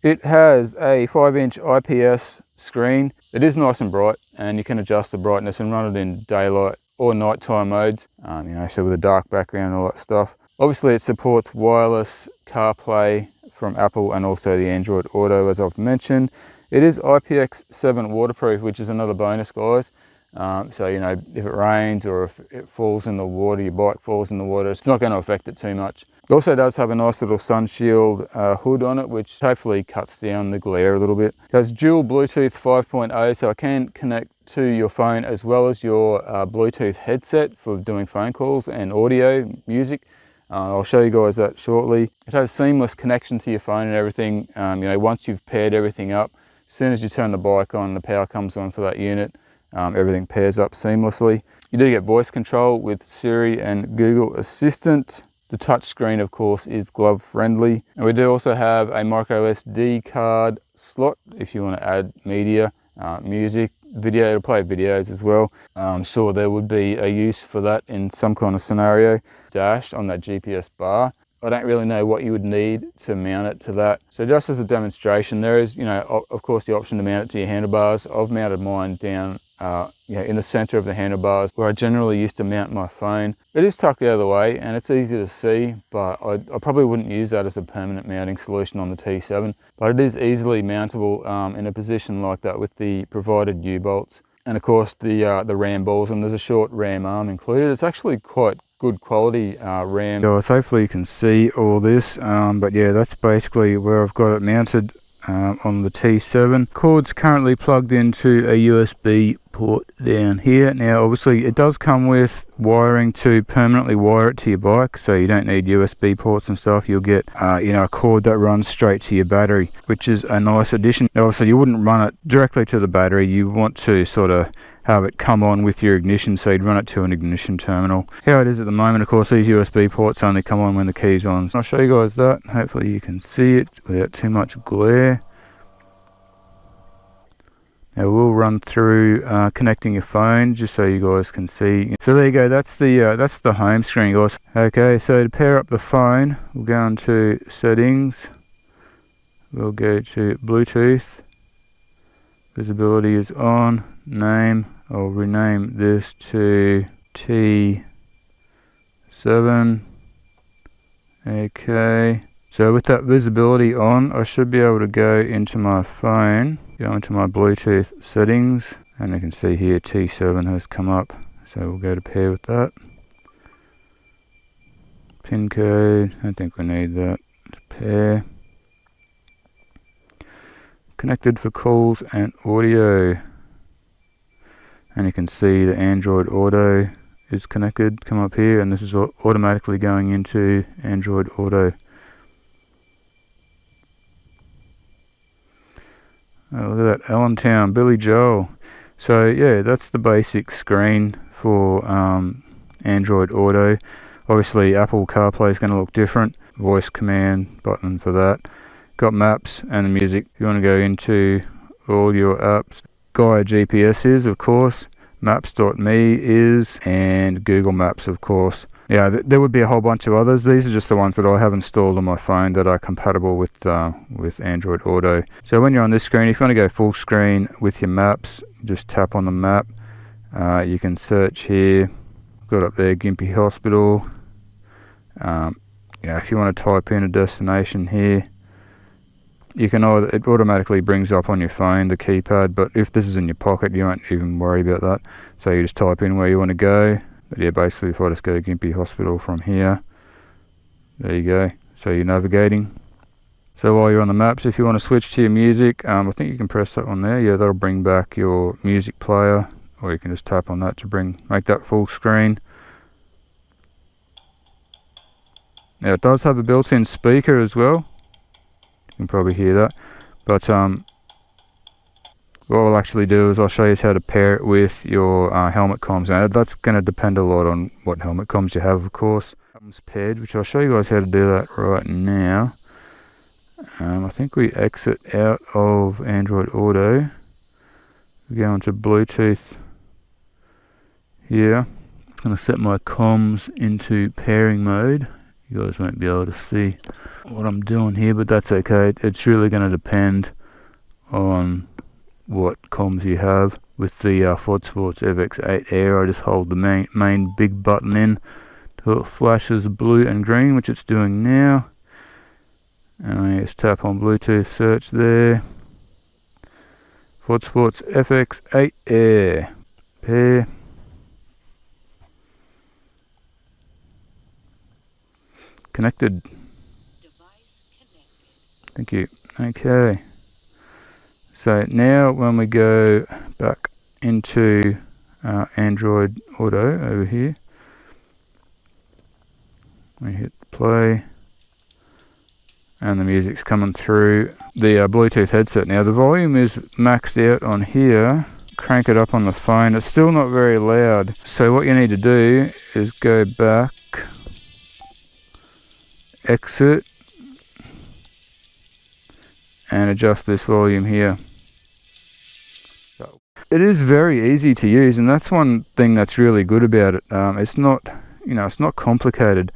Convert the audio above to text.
It has a 5-inch IPS screen. It is nice and bright, and you can adjust the brightness and run it in daylight or nighttime modes, so with a dark background and all that stuff. Obviously it supports wireless CarPlay from Apple and also the Android Auto, as I've mentioned. It is IPX7 waterproof, which is another bonus, guys. So if it rains or if it falls in the water, your bike falls in the water, it's not going to affect it too much. It also does have a nice little sun shield hood on it, which hopefully cuts down the glare a little bit. It has dual Bluetooth 5.0, so I can connect to your phone as well as your Bluetooth headset for doing phone calls and audio, music. I'll show you guys that shortly. It has seamless connection to your phone and everything. Once you've paired everything up, as soon as you turn the bike on, the power comes on for that unit. Everything pairs up seamlessly. You do get voice control with Siri and Google Assistant. The touch screen, of course, is glove friendly. And we do also have a micro SD card slot if you want to add media, music, video, to play videos as well. I'm sure there would be a use for that in some kind of scenario. Dash on that GPS bar. I don't really know what you would need to mount it to that. So just as a demonstration, there is, of course, the option to mount it to your handlebars. I've mounted mine down in the center of the handlebars where I generally used to mount my phone. It is tucked out of the way and it's easy to see, but I probably wouldn't use that as a permanent mounting solution on the T7. But it is easily mountable in a position like that with the provided U-bolts. And of course the ram balls, and there's a short ram arm included. It's actually quite good quality ram. So hopefully you can see all this, but yeah, that's basically where I've got it mounted on the T7. Cord's currently plugged into a USB port down here. Now obviously it does come with wiring to permanently wire it to your bike, so you don't need USB ports and stuff. You'll get a cord that runs straight to your battery, which is a nice addition. Now, obviously you wouldn't run it directly to the battery. You want to sort of have it come on with your ignition, so you'd run it to an ignition terminal. How it is at the moment, of course, these USB ports only come on when the key's on. So I'll show you guys that. Hopefully you can see it without too much glare. Now we'll run through connecting your phone just so you guys can see. So there you go, that's the home screen, guys. Okay, so to pair up the phone, we'll go into settings. We'll go to Bluetooth. Visibility is on. Name, I'll rename this to T7. Okay, so with that visibility on, I should be able to go into my phone, go into my Bluetooth settings, and you can see here T7 has come up, so we'll go to pair with that. Pin code, I don't think we need that. Pair. Connected for calls and audio. And you can see the Android Auto is connected. Come up here, and this is automatically going into Android Auto. Oh, look at that, Allentown, Billy Joel. So yeah, that's the basic screen for Android Auto. Obviously Apple CarPlay is going to look different. Voice command button for that. Got maps and music. If you want to go into all your apps, Gaia GPS is, of course, Maps.me is, and Google Maps, of course. Yeah, there would be a whole bunch of others. These are just the ones that I have installed on my phone that are compatible with Android Auto. So when you're on this screen, if you want to go full screen with your maps, just tap on the map. You can search here. Got up there, Gympie Hospital. If you want to type in a destination here, you can it automatically brings up on your phone the keypad, but if this is in your pocket, you won't even worry about that. So you just type in where you want to go. But yeah, basically if I just go to Gympie Hospital from here, there you go. So you're navigating. So while you're on the maps, if you want to switch to your music, I think you can press that one there. Yeah, that'll bring back your music player, or you can just tap on that to make that full screen. Now it does have a built-in speaker as well. You can probably hear that, but what we'll actually do is I'll show you how to pair it with your helmet comms. Now that's going to depend a lot on what helmet comms you have, of course. Comes paired, which I'll show you guys how to do that right now. I think we exit out of Android Auto. We go into Bluetooth here. I'm going to set my comms into pairing mode. You guys won't be able to see. what I'm doing here, but that's okay. It's really going to depend on what comms you have. With the Ford Sports FX8 Air, I just hold the main big button in till it flashes blue and green, which it's doing now. And I just tap on Bluetooth search there. Ford Sports FX8 Air. Pair. Connected. Thank you. Okay. So now when we go back into Android Auto over here, we hit play and the music's coming through the Bluetooth headset. Now the volume is maxed out on here. Crank it up on the phone. It's still not very loud. So what you need to do is go back, exit, and adjust this volume here. It is very easy to use, and that's one thing that's really good about it. It's not, it's not complicated.